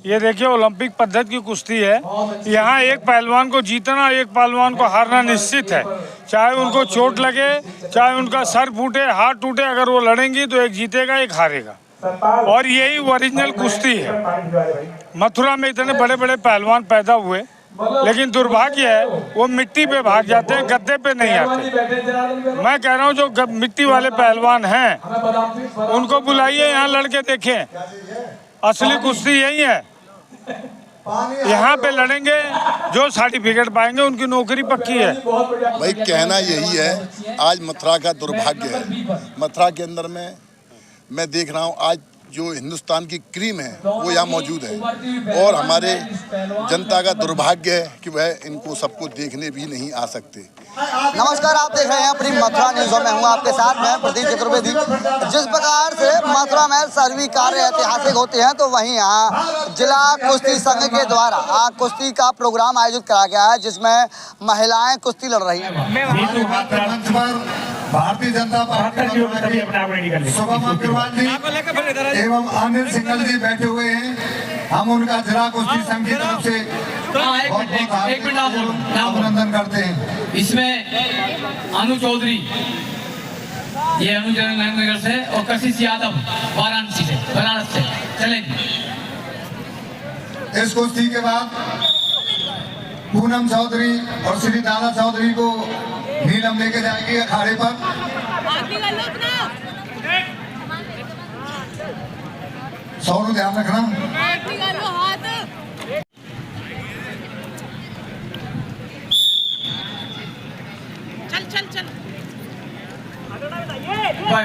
ये देखिए ओलंपिक पद्धति की कुश्ती है। यहाँ एक पहलवान को जीतना, एक पहलवान को हारना निश्चित है। चाहे उनको चोट लगे, चाहे उनका सर फूटे, हाथ टूटे, अगर वो लड़ेंगी तो एक जीतेगा, एक हारेगा। और यही ओरिजिनल कुश्ती है। मथुरा में इतने बड़े बड़े पहलवान पैदा हुए, लेकिन दुर्भाग्य है वो मिट्टी पे भाग जाते हैं, गद्दे पे नहीं आते। मैं कह रहा हूँ जो मिट्टी वाले पहलवान हैं उनको बुलाइए, यहाँ लड़के देखें। असली कुश्ती यही है। यहाँ पे लड़ेंगे, जो सर्टिफिकेट पाएंगे उनकी नौकरी पक्की है। भाई कहना यही है, आज मथुरा का दुर्भाग्य है। मथुरा के अंदर में मैं देख रहा हूँ आज जो हिंदुस्तान की क्रीम है वो यहाँ मौजूद है, और हमारे जनता का दुर्भाग्य है कि वह इनको सबको देखने भी नहीं आ सकते। नमस्कार, आप देख रहे हैं अपनी मथुरा न्यूज़ में हूँ आपके साथ मैं प्रदीप चतुर्वेदी। जिस प्रकार से मथुरा में सभी कार्य ऐतिहासिक होते हैं, तो वहीं यहाँ जिला कुश्ती संघ के द्वारा कुश्ती का प्रोग्राम आयोजित कराया गया है, जिसमें महिलाएं कुश्ती लड़ रही हैं। भारतीय जनता पार्टी शोभा अग्रवाल जी एवं अनिल सिंघल जी बैठे हुए हैं। हम उनका जिला कुश्ती संघ की तरफ से एक मिनट अभिनंदन करते हैं। इसमें अनु चौधरी, ये अनु नगर से, और कशिश यादव वाराणसी से, बनारस से चलेंगे। इस कुश्ती के बाद पूनम चौधरी और श्री दादा चौधरी को नीलम लेके जाएंगे अखाड़े पर। सौरू ध्यान रखना। चल चल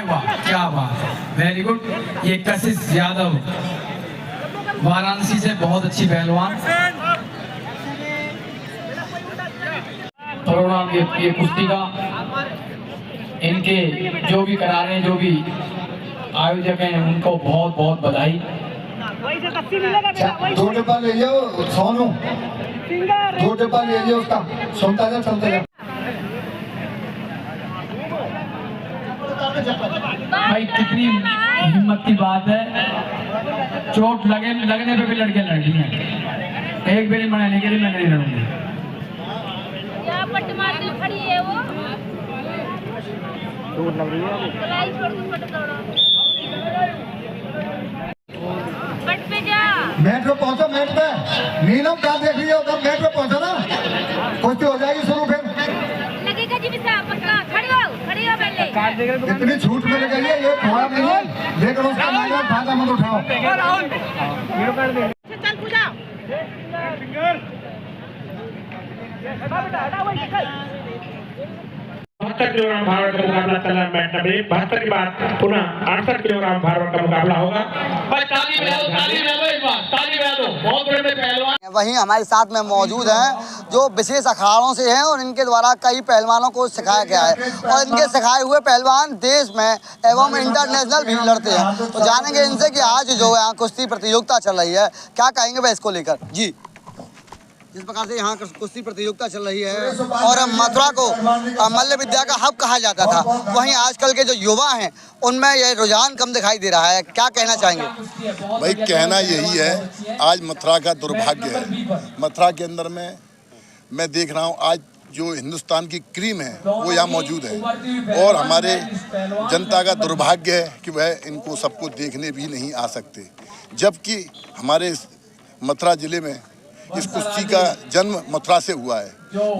वाह, क्या बात है, वेरी गुड। ये कशिश यादव वाराणसी से, बहुत अच्छी पहलवान। प्रोग्राम ये कुश्ती का, इनके जो भी करा रहे हैं, जो भी आयोजक हैं, उनको बहुत बहुत बधाई। 2 डब्बा ले जाओ सोनू, 2 डब्बा ले जाओ उसका। सुनता जा, चलते जा भाई, कितनी हिम्मत की बात है। चोट लगने पे भी लड़के लड़ रही हैं। एक बेरी मनाने के लिए मैं नहीं लड़ूंगी। पट मार के खड़ी है वो, दूर लग रही है। पट पे जा, मेट्रो पहुंचो, मेट पे। नीलम कहाँ देख रही है उधर? मेट्रो पहुंचो ना, कुश्ती हो जाएगी शुरू। फिर लगेगा जी बिसा पटका, खड़ी हो पहले। इतनी छूट मिल गई है, ये थोड़ा नहीं है, लेकिन उसका फायदा मत उठाओ। चल पूजा। 72 किलोग्राम भार का मुकाबला चल रहा है। मैच नंबर 72 के बाद पुनः 68 किलोग्राम भार का मुकाबला होगा। ताली बजा दो एक बार, ताली बजा दो। बहुत बड़े पहलवान वहीं हमारे साथ में मौजूद हैं जो विशेष अखाड़ों से हैं, और इनके द्वारा कई पहलवानों को सिखाया गया है, और इनके सिखाए हुए पहलवान देश में एवं इंटरनेशनल भी लड़ते हैं। तो जानेंगे इनसे कि आज जो यहाँ कुश्ती प्रतियोगिता चल रही है, क्या कहेंगे वह इसको लेकर। जी, जिस प्रकार से यहाँ कुश्ती प्रतियोगिता चल रही है और मथुरा को मल्ल विद्या का हब कहा जाता था, वहीं आजकल के जो युवा हैं उनमें यह रुझान कम दिखाई दे रहा है, क्या कहना चाहेंगे? भाई कहना यही है, आज मथुरा का दुर्भाग्य है। मथुरा के अंदर में मैं देख रहा हूँ आज जो हिंदुस्तान की क्रीम है वो यहाँ मौजूद है, और हमारे जनता का दुर्भाग्य है कि वह इनको सबको देखने भी नहीं आ सकते। जबकि हमारे मथुरा जिले में इस कुश्ती का जन्म मथुरा से हुआ है।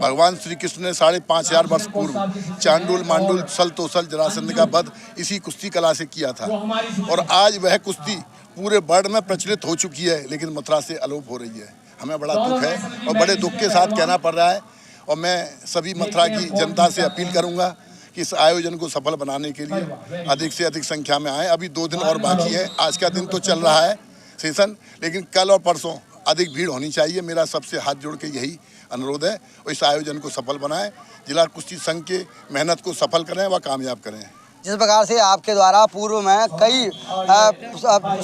भगवान श्री कृष्ण ने 5500 वर्ष पूर्व चांडुल मांडुल सल तोसल जरासंध का वध इसी कुश्ती कला से किया था, और आज वह कुश्ती पूरे वर्ल्ड में प्रचलित हो चुकी है, लेकिन मथुरा से अलोप हो रही है। हमें बड़ा दुख है और बड़े दुख के साथ कहना पड़ रहा है, और मैं सभी मथुरा की जनता से अपील करूँगा कि इस आयोजन को सफल बनाने के लिए अधिक से अधिक संख्या में आए। अभी 2 दिन और बाकी है, आज का दिन तो चल रहा है सेशन, लेकिन कल और परसों अधिक भीड़ होनी चाहिए। मेरा सबसे हाथ जोड़ के यही अनुरोध है, और इस आयोजन को सफल बनाएं, जिला कुश्ती संघ के मेहनत को सफल करें व कामयाब करें। जिस प्रकार से आपके द्वारा पूर्व में कई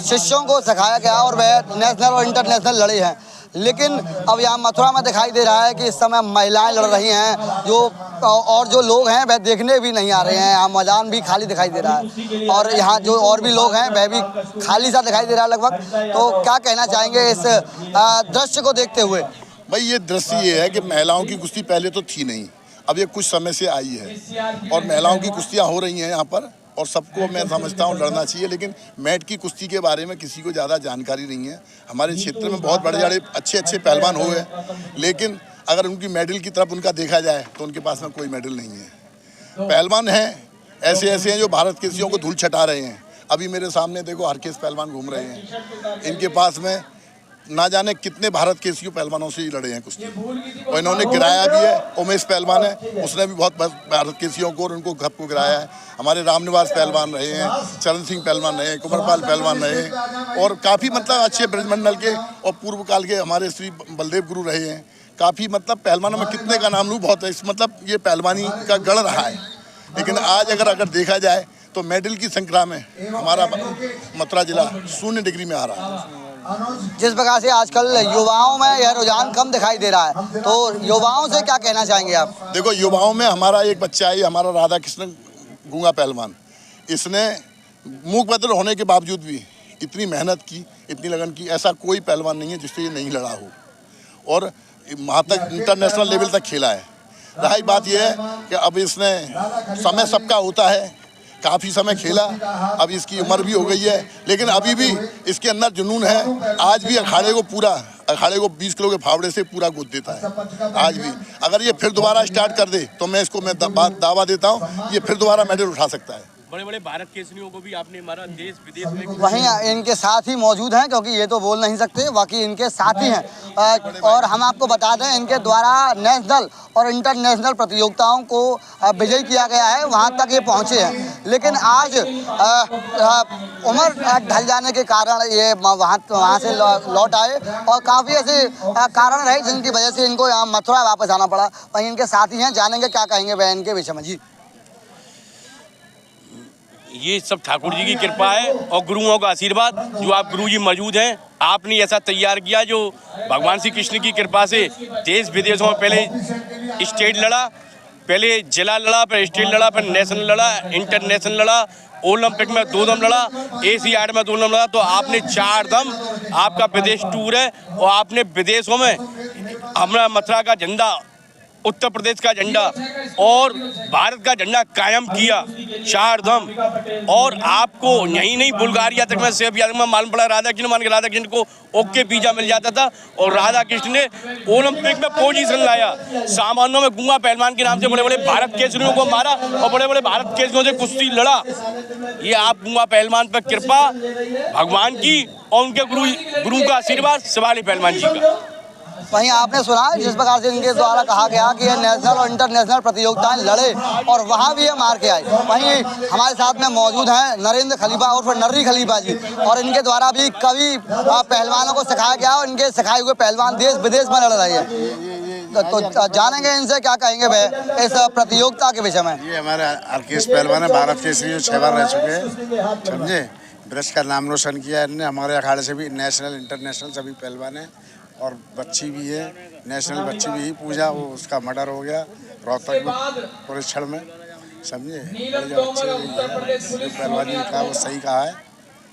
शिष्यों को सिखाया गया और वह नेशनल और इंटरनेशनल लड़े हैं, लेकिन अब यहाँ मथुरा में दिखाई दे रहा है कि इस समय महिलाएं लड़ रही हैं, जो और जो लोग हैं वह देखने भी नहीं आ रहे हैं। यहाँ मैदान भी खाली दिखाई दे रहा है और यहाँ जो और भी लोग हैं वह भी खाली सा दिखाई दे रहा है लगभग। तो क्या कहना चाहेंगे इस दृश्य को देखते हुए? भाई ये दृश्य ये है कि महिलाओं की कुश्ती पहले तो थी नहीं, अब ये कुछ समय से आई है और महिलाओं की कुश्तियाँ हो रही हैं यहाँ पर और सबको मैं समझता हूँ लड़ना चाहिए। लेकिन मैट की कुश्ती के बारे में किसी को ज़्यादा जानकारी नहीं है। हमारे क्षेत्र में बहुत बड़े अच्छे पहलवान हो गए, लेकिन अगर उनकी मेडल की तरफ उनका देखा जाए तो उनके पास में कोई मेडल नहीं है। पहलवान हैं ऐसे हैं जो भारत केसरियों को धूल छटा रहे हैं। अभी मेरे सामने देखो हरकेश पहलवान घूम रहे हैं, इनके पास में ना जाने कितने भारत केसरी पहलवानों से ही लड़े हैं कुश्ती और इन्होंने गिराया भी है। उमेश पहलवान है, उसने भी बहुत भारत केसरियों को और उनको घप को गिराया है। हमारे रामनिवास पहलवान रहे हैं, चरण सिंह पहलवान रहे, कुंवरपाल पहलवान रहे और काफ़ी मतलब अच्छे ब्रजमंडल के और पूर्व काल के हमारे श्री बलदेव गुरु रहे हैं। काफ़ी मतलब पहलवानों में कितने का नाम लूँ बहुत है। इस मतलब ये पहलवानी का गढ़ रहा है। लेकिन आज अगर देखा जाए तो मेडल की संख्या में हमारा मथुरा जिला 0 डिग्री में आ रहा है। जिस प्रकार से आजकल युवाओं में यह रुझान कम दिखाई दे रहा है, तो युवाओं से क्या कहना चाहेंगे आप? देखो युवाओं में हमारा एक बच्चा है, हमारा राधा कृष्ण गूंगा पहलवान, इसने मूक बधिर होने के बावजूद भी इतनी मेहनत की, इतनी लगन की, ऐसा कोई पहलवान नहीं है जिससे ये नहीं लड़ा हो और वहाँ तक इंटरनेशनल लेवल तक खेला है। रही बात यह है कि अब इसने समय सबका होता है, काफ़ी समय खेला, अब इसकी उम्र भी हो गई है, लेकिन अभी भी इसके अंदर जुनून है। आज भी अखाड़े को 20 किलो के फावड़े से पूरा गोद देता है। आज भी अगर ये फिर दोबारा स्टार्ट कर दे तो मैं इसको दावा देता हूँ ये फिर दोबारा मेडल उठा सकता है। बड़े बड़े भारत केसरियों को भी आपने हमारा देश विदेश में वहीं इनके साथ ही मौजूद हैं, क्योंकि ये तो बोल नहीं सकते, बाकी इनके साथ ही हैं। और हम आपको बता दें इनके द्वारा नेशनल और इंटरनेशनल प्रतियोगिताओं को विजयी किया गया है, वहां तक ये पहुंचे हैं। लेकिन आज उम्र ढल जाने के कारण ये वहाँ से लौट आए और काफ़ी ऐसे कारण रहे जिनकी वजह से इनको यहाँ मथुरा वापस आना पड़ा। वहीं इनके साथ ही हैं, जानेंगे क्या कहेंगे वह इनके विषय में। जी, ये सब ठाकुर जी की कृपा है और गुरुओं का आशीर्वाद। जो आप गुरु जी मौजूद हैं, आपने ऐसा तैयार किया जो भगवान श्री कृष्ण की कृपा से देश विदेशों में पहले स्टेट लड़ा, पहले जिला लड़ा, फिर स्टेट लड़ा, फिर नेशनल लड़ा, इंटरनेशनल लड़ा, ओलंपिक में 2 दम लड़ा, एशियाड में 2 दम लड़ा। तो आपने 4 दम आपका विदेश टूर है और आपने विदेशों में हमारा मथुरा का झंडा, उत्तर प्रदेश का झंडा और भारत का झंडा कायम किया 4 दम। और आपको यही नहीं बुल्गारिया तक में सेफ याद में मालूम पड़ा, राधा कृष्ण को ओके पिज्जा मिल जाता था और राधा कृष्ण ने ओलंपिक में पोजीशन लाया। सामान्यों में गूंगा पहलवान के नाम से बड़े बड़े भारत केसरियों को मारा और बड़े बड़े भारत केसरियों से कुश्ती लड़ा। ये आप गूंगा पहलवान पर कृपा भगवान की और उनके गुरु का आशीर्वाद शिवाली पहलवान जी का। वहीं आपने सुना जिस प्रकार से इनके द्वारा कहा गया कि ये नेशनल और इंटरनेशनल प्रतियोगिताएं लड़े और वहां भी ये मार के आए। वहीं हमारे साथ में मौजूद हैं नरेंद्र खलीफा और फिर नर्री खलीफा जी, और इनके द्वारा भी कई पहलवानों को सिखाया गया और इनके सिखाए हुए पहलवान देश विदेश में लड़ रहे हैं। तो जानेंगे इनसे क्या कहेंगे वे इस प्रतियोगिता के विषय में। ये हमारे हरकेश पहलवान है, भारत केसरी 6 बार रह चुके हैं, समझे। ब्रज का नाम रोशन किया है इन्होंने। हमारे अखाड़े से भी नेशनल इंटरनेशनल सभी पहलवान हैं और बच्ची भी है, नेशनल बच्ची भी ही पूजा, वो उसका मर्डर हो गया रोहतक में परीक्षण में, समझे। पहलवानी का वो सही कहा है।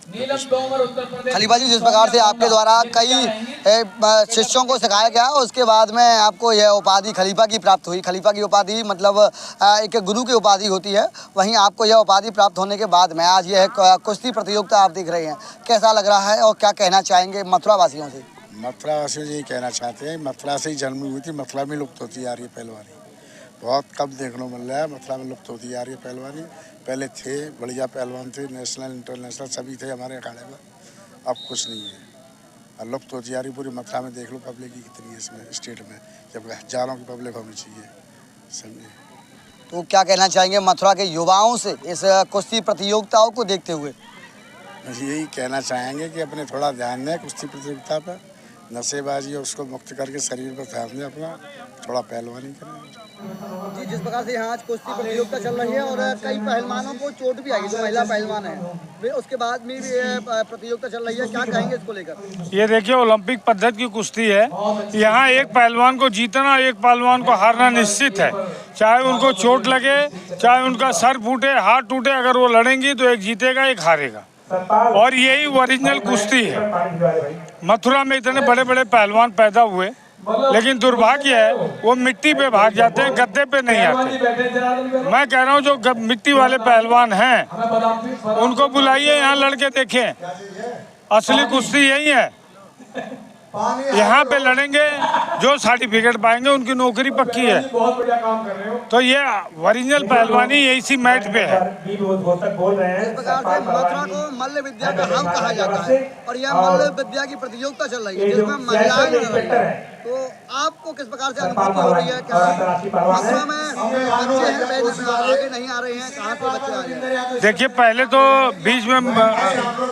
खलीफा जी, जिस प्रकार से आपके द्वारा कई शिष्यों को सिखाया गया उसके बाद में आपको यह उपाधि खलीफा की प्राप्त हुई। खलीफा की उपाधि मतलब एक गुरु की उपाधि होती है, वहीं आपको यह उपाधि प्राप्त होने के बाद में आज यह कुश्ती प्रतियोगिता आप देख रहे हैं, कैसा लग रहा है और क्या कहना चाहेंगे मथुरा वासियों से? मथुरा वासियों से यही कहना चाहते हैं, मथुरा से ही जन्म हुई थी, मथुरा में लुप्त होती आ रही है पहलवानी। बहुत कम देखने को मिल रहा है, मथुरा में लुप्त होती आ रही है पहलवानी। पहले थे बढ़िया पहलवान थे, नेशनल इंटरनेशनल सभी थे हमारे अखाड़े में, अब कुछ नहीं है और लुप्त होती आ रही पूरी। मथुरा में देख लो पब्लिक की कितनी है इसमें स्टेट में, जब हजारों की पब्लिक होनी चाहिए, समझे। तो क्या कहना चाहेंगे मथुरा के युवाओं से इस कुश्ती प्रतियोगिताओं को देखते हुए? यही कहना चाहेंगे कि अपने थोड़ा ध्यान दें कुश्ती प्रतियोगिता पर, नशेबाजी है उसको मुक्त करके शरीर पर ध्यान दें अपना, थोड़ा पहलवानी करें। जी, जिस प्रकार से यहाँ आज कुश्ती प्रतियोगिता चल रही है और कई पहलवानों को चोट भी आई, जो महिला पहलवान है, वे उसके बाद में भी प्रतियोगिता चल रही है, क्या कहेंगे इसको लेकर? ये देखिए ओलंपिक पद्धति की कुश्ती है। यहाँ एक पहलवान को जीतना, एक पहलवान को हारना निश्चित है। चाहे उनको चोट लगे, चाहे उनका सर फूटे, हाथ टूटे, अगर वो लड़ेंगी तो एक जीतेगा एक हारेगा। और यही ओरिजिनल कुश्ती है। मथुरा में इतने बड़े बड़े पहलवान पैदा हुए, लेकिन दुर्भाग्य है वो मिट्टी पे भाग जाते हैं, गद्दे पे नहीं आते। मैं कह रहा हूँ जो मिट्टी वाले पहलवान हैं उनको बुलाइए, यहाँ लड़के देखें, असली कुश्ती यही है। यहाँ पे लड़ेंगे, जो सर्टिफिकेट पाएंगे उनकी नौकरी पक्की है। तो ये ओरिजिनल पहलवानी इसी मैट पे है। इस प्रकार से मथुरा को मल्ल विद्या का हब कहा जाता है और यह मल्ल विद्या की प्रतियोगिता चल रही है जिसमें महिलाएं लड़ रही हैं। तो आपको किस प्रकार से अनुभूति हो रही है? क्या मथुरा में बच्चे हैं, पहले आगे नहीं आ रहे हैं, कहाँ से बच्चे आ रहे हैं? देखिए पहले तो बीच में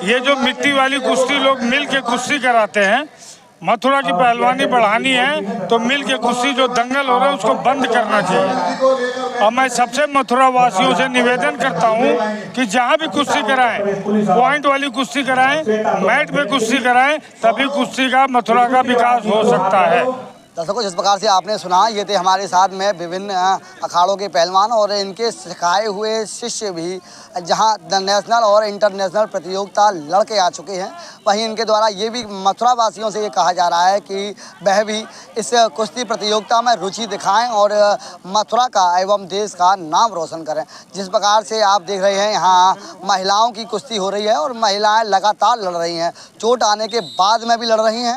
ये जो मिट्टी वाली कुश्ती लोग मिल के कुश्ती कराते हैं, मथुरा की पहलवानी बढ़ानी है तो मिल के कुश्ती जो दंगल हो रहा है उसको बंद करना चाहिए। और मैं सबसे मथुरा वासियों से निवेदन करता हूं कि जहां भी कुश्ती कराएं, पॉइंट वाली कुश्ती कराएं, मैट पे कुश्ती कराएं, तभी कुश्ती का मथुरा का विकास हो सकता है। दर्शकों, जिस प्रकार से आपने सुना, ये थे हमारे साथ में विभिन्न अखाड़ों के पहलवान और इनके सिखाए हुए शिष्य भी जहां नेशनल और इंटरनेशनल प्रतियोगिता लड़के आ चुके हैं। वहीं इनके द्वारा ये भी मथुरा वासियों से ये कहा जा रहा है कि वह भी इस कुश्ती प्रतियोगिता में रुचि दिखाएं और मथुरा का एवं देश का नाम रोशन करें। जिस प्रकार से आप देख रहे हैं यहाँ महिलाओं की कुश्ती हो रही है और महिलाएँ लगातार लड़ रही हैं, चोट आने के बाद में भी लड़ रही हैं।